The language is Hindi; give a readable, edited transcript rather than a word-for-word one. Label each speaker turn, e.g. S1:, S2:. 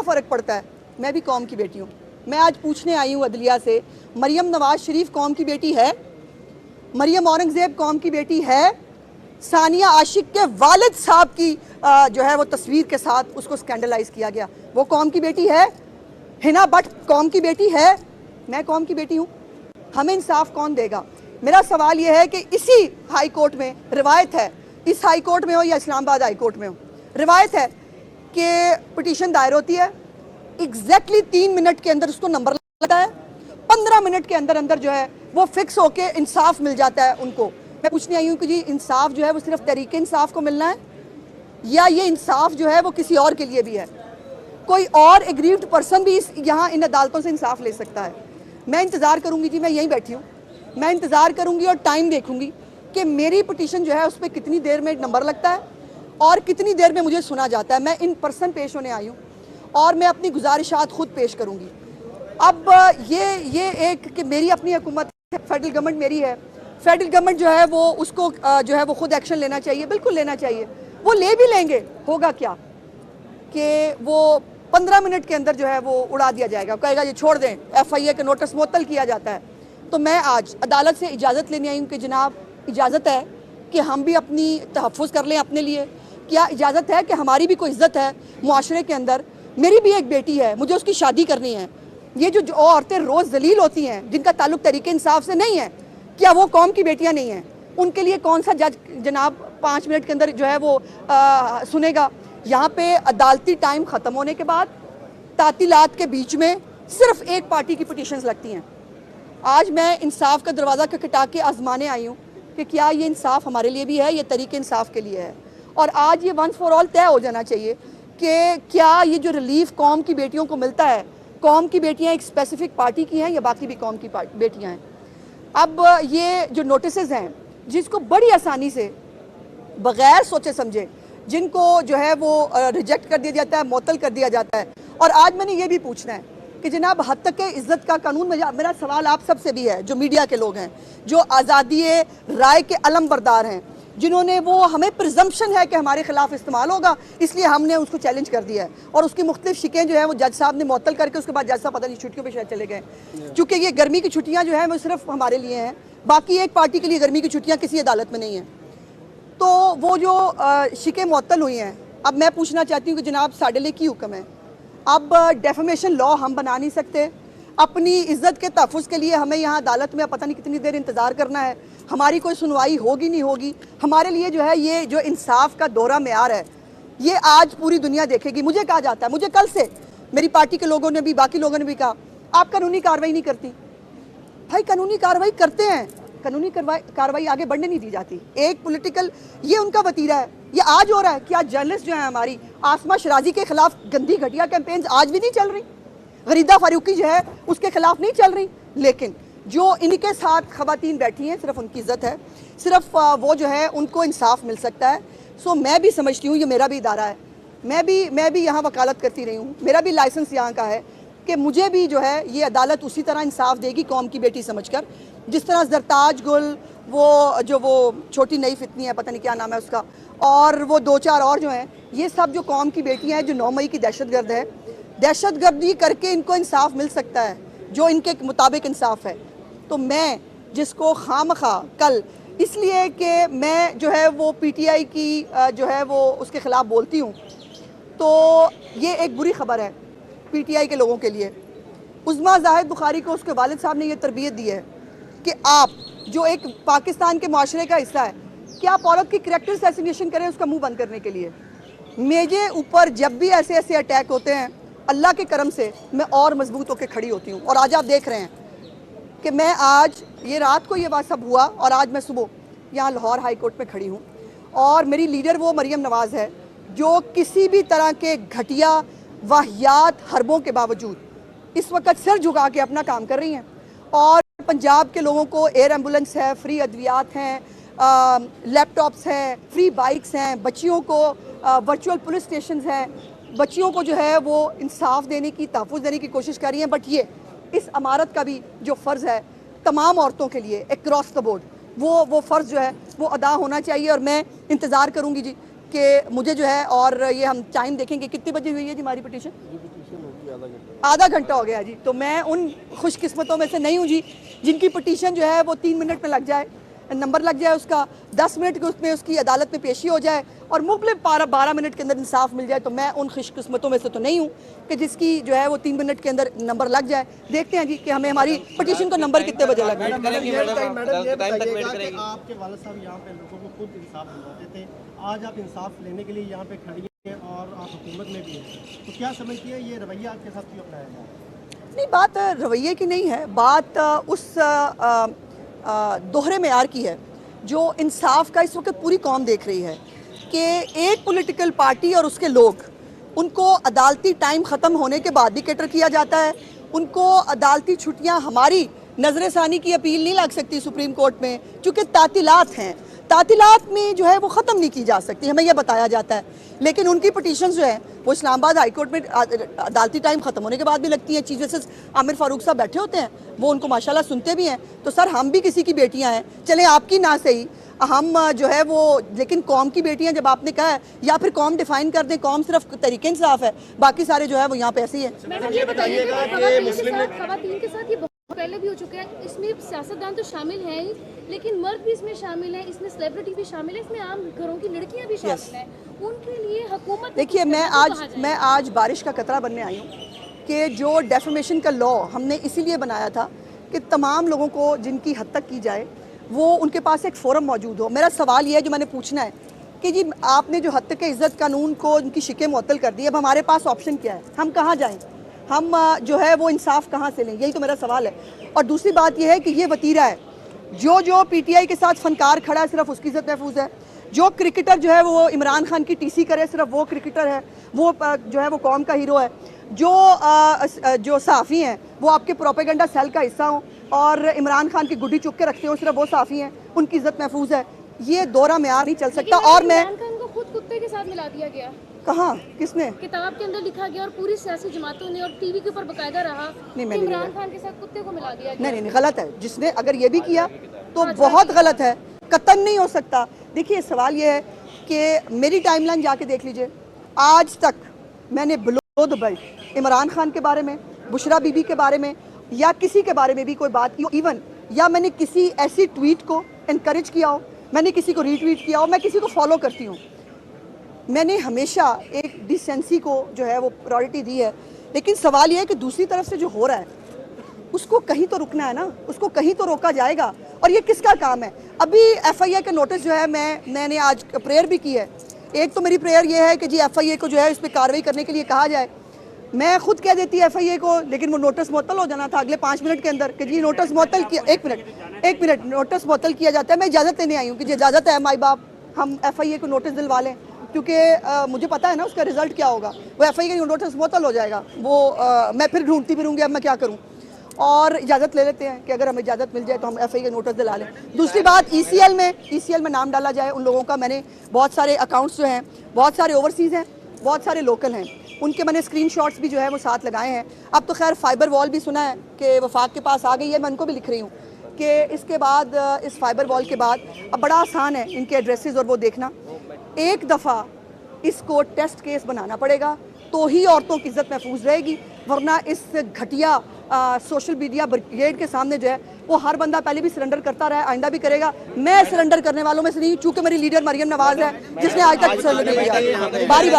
S1: फ़र्क पड़ता है, मैं भी कौम की बेटी हूँ। मैं आज पूछने आई हूँ अदलिया से, मरियम नवाज शरीफ कौम की बेटी है? मरियम औरंगज़ेब कौम की बेटी है? सानिया आशिक के वालिद साहब की जो है वो तस्वीर के साथ उसको स्कैंडलाइज किया गया, वो कौम की बेटी है? हिना भट्ट कौम की बेटी है? मैं कौम की बेटी हूँ। हमें इंसाफ कौन देगा? मेरा सवाल ये है कि इसी हाई कोर्ट में रिवायत है, इस हाई कोर्ट में हो या इस्लामाबाद हाई कोर्ट में हो, रिवायत है कि पिटीशन दायर होती है, एग्जैक्टली 3 मिनट के अंदर उसको नंबर लगता है, 15 मिनट के अंदर अंदर जो है वो फिक्स होके इंसाफ मिल जाता है उनको। मैं पूछने आई हूँ कि जी इंसाफ जो है वो सिर्फ तरीके इंसाफ को मिलना है या ये इंसाफ जो है वो किसी और के लिए भी है? कोई और एग्रीव्ड पर्सन भी यहाँ इन अदालतों से इंसाफ ले सकता है? मैं इंतज़ार करूँगी जी, मैं यहीं बैठी हूँ, मैं इंतज़ार करूँगी और टाइम देखूँगी कि मेरी पिटीशन जो है उस पर कितनी देर में नंबर लगता है और कितनी देर में मुझे सुना जाता है। मैं इन पर्सन पेश होने आई हूँ और मैं अपनी गुजारिशात खुद पेश करूँगी। अब ये एक कि मेरी अपनी हुकूमत है, फेडरल गवर्नमेंट मेरी है, फेडरल गवर्नमेंट जो है वो उसको जो है वो खुद एक्शन लेना चाहिए, बिल्कुल लेना चाहिए, वो ले भी लेंगे। होगा क्या कि वो 15 मिनट के अंदर जो है वो उड़ा दिया जाएगा, कहेगा ये छोड़ दें, FIA का नोटिस मुअत्तल किया जाता है। तो मैं आज अदालत से इजाज़त लेने आई हूँ कि जनाब इजाज़त है कि हम भी अपनी तहफ़्फ़ुज़ कर लें अपने लिए, क्या इजाज़त है कि हमारी भी कोई इज़्ज़त है मुआशरे के अंदर? मेरी भी एक बेटी है, मुझे उसकी शादी करनी है। ये जो औरतें रोज़ जलील होती हैं जिनका ताल्लुक तरीके इंसाफ से नहीं है, क्या वो कौम की बेटियाँ नहीं हैं? उनके लिए कौन सा जज जनाब 5 मिनट के अंदर जो है वो सुनेगा? यहाँ पे अदालती टाइम ख़त्म होने के बाद तातीलात के बीच में सिर्फ एक पार्टी की पिटीशंस लगती हैं। आज मैं इंसाफ का दरवाज़ा खटखटा के आजमाने आई हूँ कि क्या ये इंसाफ हमारे लिए भी है, ये तरीके इंसाफ के लिए है। और आज ये वंस फॉर ऑल तय हो जाना चाहिए कि क्या ये जो रिलीफ कौम की बेटियों को मिलता है, कौम की बेटियाँ एक स्पेसिफिक पार्टी की हैं या बाकी भी कौम की बेटियाँ हैं। अब ये जो नोटिसेस हैं जिसको बड़ी आसानी से बग़ैर सोचे समझे जिनको जो है वो रिजेक्ट कर दिया जाता है, मुअत्तल कर दिया जाता है। और आज मैंने ये भी पूछना है कि जनाब हद तक के इज़्ज़त का कानून, मेरा सवाल आप सब से भी है जो मीडिया के लोग हैं, जो आज़ादी राय के अलमबरदार हैं, जिन्होंने वो हमें प्रिजम्पशन है कि हमारे खिलाफ इस्तेमाल होगा इसलिए हमने उसको चैलेंज कर दिया है और उसकी मुख्तलिफ शिकें जो है वो जज साहब ने मुअत्तल करके उसके बाद जज साहब पता नहीं छुट्टियों पे शायद चले गए, क्योंकि ये गर्मी की छुट्टियां जो है वो सिर्फ हमारे लिए हैं, बाकी एक पार्टी के लिए गर्मी की छुट्टियां किसी अदालत में नहीं हैं। तो वो जो शिकें मुअत्तल हुई हैं, अब मैं पूछना चाहती हूँ कि जनाब साढ़े लिए की हुक्म है? अब डेफेमेशन लॉ हम बना नहीं सकते, अपनी इज़्ज़त के तहफ़्फ़ुज़ के लिए हमें यहाँ अदालत में पता नहीं कितनी देर इंतज़ार करना है, हमारी कोई सुनवाई होगी नहीं होगी। हमारे लिए जो है ये जो इंसाफ का दोहरा मेयार है ये आज पूरी दुनिया देखेगी। मुझे कहा जाता है, मुझे कल से मेरी पार्टी के लोगों ने भी, बाकी लोगों ने भी कहा आप कानूनी कार्रवाई नहीं करती। भाई कानूनी कार्रवाई करते हैं, कानूनी कार्रवाई आगे बढ़ने नहीं दी जाती। एक पॉलिटिकल ये उनका वतीरा है, ये आज हो रहा है कि आज जर्नलिस्ट जो है हमारी आसमा शराजी के खिलाफ गंदी घटिया कैंपेन्स आज भी नहीं चल रही, गरीदा फारूकी जो है उसके खिलाफ नहीं चल रही, लेकिन जो इनके साथ खवातीन बैठी हैं सिर्फ उनकी इज्जत है, सिर्फ वो जो है उनको इंसाफ मिल सकता है। सो मैं भी समझती हूँ ये मेरा भी इदारा है, मैं भी यहाँ वकालत करती रही हूँ, मेरा भी लाइसेंस यहाँ का है कि मुझे भी जो है ये अदालत उसी तरह इंसाफ देगी कौम की बेटी समझकर, जिस तरह जरताज गुल वो छोटी नई फितनी है, पता नहीं क्या नाम है उसका, और वो 2-4 और जो हैं, ये सब जो कौम की बेटियां हैं जो 9 मई की दहशतगर्द है, दहशतगर्दी करके इनको इंसाफ मिल सकता है जो इनके मुताबिक इंसाफ है। तो मैं जिसको खामखा कल इसलिए कि मैं जो है वो PTI की जो है वो उसके ख़िलाफ़ बोलती हूँ, तो ये एक बुरी ख़बर है PTI के लोगों के लिए। उज़्मा ज़ाहिद बुखारी को उसके वालिद साहब ने ये तरबियत दी है कि आप जो एक पाकिस्तान के माशरे का हिस्सा है, क्या आप औरत की करैक्टर असैसिनेशन करें उसका मुंह बंद करने के लिए? मेरे ऊपर जब भी ऐसे ऐसे अटैक होते हैं, अल्लाह के करम से मैं और मजबूत होकर खड़ी होती हूँ। और आज आप देख रहे हैं कि मैं आज ये रात को ये बात सब हुआ और आज मैं सुबह यहाँ लाहौर हाई कोर्ट में खड़ी हूँ और मेरी लीडर वो मरियम नवाज़ है जो किसी भी तरह के घटिया वाहियात हरबों के बावजूद इस वक्त सिर झुका के अपना काम कर रही हैं। और पंजाब के लोगों को एयर एम्बुलेंस है, फ्री अद्वियात हैं, लैपटॉप्स हैं, फ्री बाइक्स हैं, बच्चियों को वर्चुअल पुलिस स्टेशन हैं, बच्चियों को जो है वो इंसाफ देने की, तहफ़्फ़ुज़ देने की कोशिश कर रही हैं। बट ये इस अमारत का भी जो फ़र्ज़ है तमाम औरतों के लिए अक्रॉस द बोर्ड वो फ़र्ज़ जो है वो अदा होना चाहिए। और मैं इंतज़ार करूँगी जी कि मुझे जो है, और ये हम टाइम देखेंगे कितने बजे हुई है जी हमारी पिटीशन? आधा घंटा हो गया जी। तो मैं उन खुशकिस्मतों में से नहीं हूँ जी जिनकी पिटीशन जो है वो 3 मिनट में लग जाए, नंबर लग जाए उसका, 10 मिनट के उसमें उसकी अदालत में पेशी हो जाए और मुकलिब 12 मिनट के अंदर इंसाफ मिल जाए। तो मैं उन खुशकिस्मतों में से तो नहीं हूँ कि जिसकी जो है वो 3 मिनट के अंदर नंबर लग जाए। देखते हैं जी कि हमें हमारी पिटीशन को नंबर कितने बजे लगे।
S2: आपके वालिद साहब यहाँ पे लोगों को खुद इंसाफ दिलवाते थे, आज आप इंसाफ लेने के लिए यहाँ पे खड़ी हैं और आप हुकूमत में भी हैं, तो क्या समझती है ये रवैया आपके साथ क्यों अपनाया जाए?
S1: नहीं, बात रवैये की नहीं है, बात उस दोहरे मेयार की है जो इंसाफ का इस वक्त पूरी कौम देख रही है कि एक पॉलिटिकल पार्टी और उसके लोग, उनको अदालती टाइम ख़त्म होने के बाद भी कैटर किया जाता है, उनको अदालती छुट्टियां हमारी नजरसानी की अपील नहीं लग सकती सुप्रीम कोर्ट में, चूँकि तातीलात हैं, तातीलात में जो है वो ख़त्म नहीं की जा सकती, हमें यह बताया जाता है। लेकिन उनकी पिटीशन जो है वो इस्लामाबाद हाई कोर्ट में अदालती टाइम ख़त्म होने के बाद भी लगती हैं। चीफ जस्टिस आमिर फारूक साहब बैठे होते हैं, वो उनको माशाल्लाह सुनते भी हैं। तो सर, हम भी किसी की बेटियां हैं, चलें आपकी ना सही, हम जो है वो, लेकिन कौम की बेटियां जब आपने कहा है, या फिर कौम डिफाइन कर दें, कौम सिर्फ तरीके इंसाफ है, बाकी सारे जो है वो यहाँ पे ऐसे ही है।
S3: ये बताइएगा कि मुस्लिम खवातीन के साथ ये पहले भी हो चुके हैं, इसमें सियासतदान तो शामिल हैं ही, लेकिन मर्द भी इसमें शामिल है, इसमें सेलिब्रिटी भी शामिल है, इसमें आम घरों की लड़कियां भी शामिल हैं। उनके लिए हुकूमत, देखिए
S1: मैं आज बारिश का कतरा बनने आई हूँ कि जो डेफेमेशन का लॉ हमने इसीलिए बनाया था कि तमाम लोगों को जिनकी हद तक की जाए वो उनके पास एक फोरम मौजूद हो। मेरा सवाल ये है जो मैंने पूछना है कि जी आपने जो हद तक इज़्ज़त कानून को उनकी शिकें मुअत्तल कर दी, अब हमारे पास ऑप्शन क्या है, हम कहाँ जाएँ, हम जो है वो इंसाफ कहाँ से लें, यही तो मेरा सवाल है। और दूसरी बात यह है कि ये वतीरा है, जो पीटीआई के साथ फनकार खड़ा है सिर्फ उसकी इज़्ज़त महफूज है, जो क्रिकेटर जो है वो इमरान खान की टीसी करे सिर्फ वो क्रिकेटर है, वो जो है वो कौम का हीरो है, जो सहाफ़ी हैं वो आपके प्रोपेगेंडा सेल का हिस्सा हों और इमरान खान की गुड्डी चुप के रखते हो, सिर्फ वो सहाफ़ी हैं, उनकी इज़्ज़त महफूज है। ये दोहरा मेयार नहीं चल सकता। और मैं
S3: इमरान खान को खुद कुत्ते के साथ मिला दिया गया,
S1: कहाँ, किसने?
S3: किताब के अंदर लिखा गया और पूरी सियासी जमातों ने और टीवी के ऊपर बकायदा रहा, इमरान खान के साथ कुत्ते को मिला दिया गया।
S1: नहीं, गलत है। जिसने अगर ये भी किया तो बहुत गलत है, कतन नहीं हो सकता। देखिए, सवाल ये है कि मेरी टाइमलाइन जाके देख लीजिए, आज तक मैंने below the belt Imran Khan के बारे में, बुशरा बीबी के बारे में या किसी के बारे में भी कोई बात की हो, इवन या मैंने किसी ऐसी ट्वीट को इनकरेज किया हो, मैंने किसी को रीट्वीट किया हो, मैं किसी को फॉलो करती हूँ, मैंने हमेशा एक डिसेंसी को जो है वो प्रायोरिटी दी है। लेकिन सवाल ये है कि दूसरी तरफ से जो हो रहा है उसको कहीं तो रुकना है ना, उसको कहीं तो रोका जाएगा। और ये किसका काम है? अभी एफआईए के नोटिस जो है मैंने आज प्रेयर भी की है। एक तो मेरी प्रेयर ये है कि जी एफआईए को जो है इस पर कार्रवाई करने के लिए कहा जाए। मैं खुद कह देती है एफआईए को, लेकिन वो नोटिस मुअत्तल हो जाना था अगले 5 मिनट के अंदर कि जी नोटिस मुअत्तल किया। एक मिनट नोटिस मुअत्तल किया जाता है। मैं इजाज़त लेने आई हूँ कि जी इजाज़त है माई बाप हम एफआईए को नोटिस दिलवा लें, क्योंकि मुझे पता है ना उसका रिजल्ट क्या होगा, वो एफआईए का नोटिस मुअत्तल हो जाएगा, वो मैं फिर ढूंढती फिरूंगी अब मैं क्या करूँ। और इजाज़त ले लेते हैं कि अगर हमें इजाज़त मिल जाए तो हम एफआईए का नोटिस दिला लें। दूसरी बात, ईसीएल में नाम डाला जाए उन लोगों का। मैंने बहुत सारे अकाउंट्स जो हैं, बहुत सारे ओवरसीज़ हैं, बहुत सारे लोकल हैं, उनके मैंने स्क्रीनशॉट्स भी जो है वो साथ लगाए हैं। अब तो खैर फाइबर वॉल भी सुना है कि वफाक के पास आ गई है, मैं उनको भी लिख रही हूँ कि इसके बाद, इस फाइबर वॉल के बाद अब बड़ा आसान है इनके एड्रेसेस और वो देखना। एक दफ़ा इसको टेस्ट केस बनाना पड़ेगा तो ही औरतों की इज्जत महफूज रहेगी, वरना इस घटिया सोशल मीडिया ब्रिगेड के सामने जो है वो हर बंदा पहले भी सरेंडर करता रहा है, आइंदा भी करेगा। मैं सरेंडर करने वालों में से नहीं, चूंकि मेरी लीडर मरियम नवाज है जिसने आज तक सरेंडर नहीं किया। बारी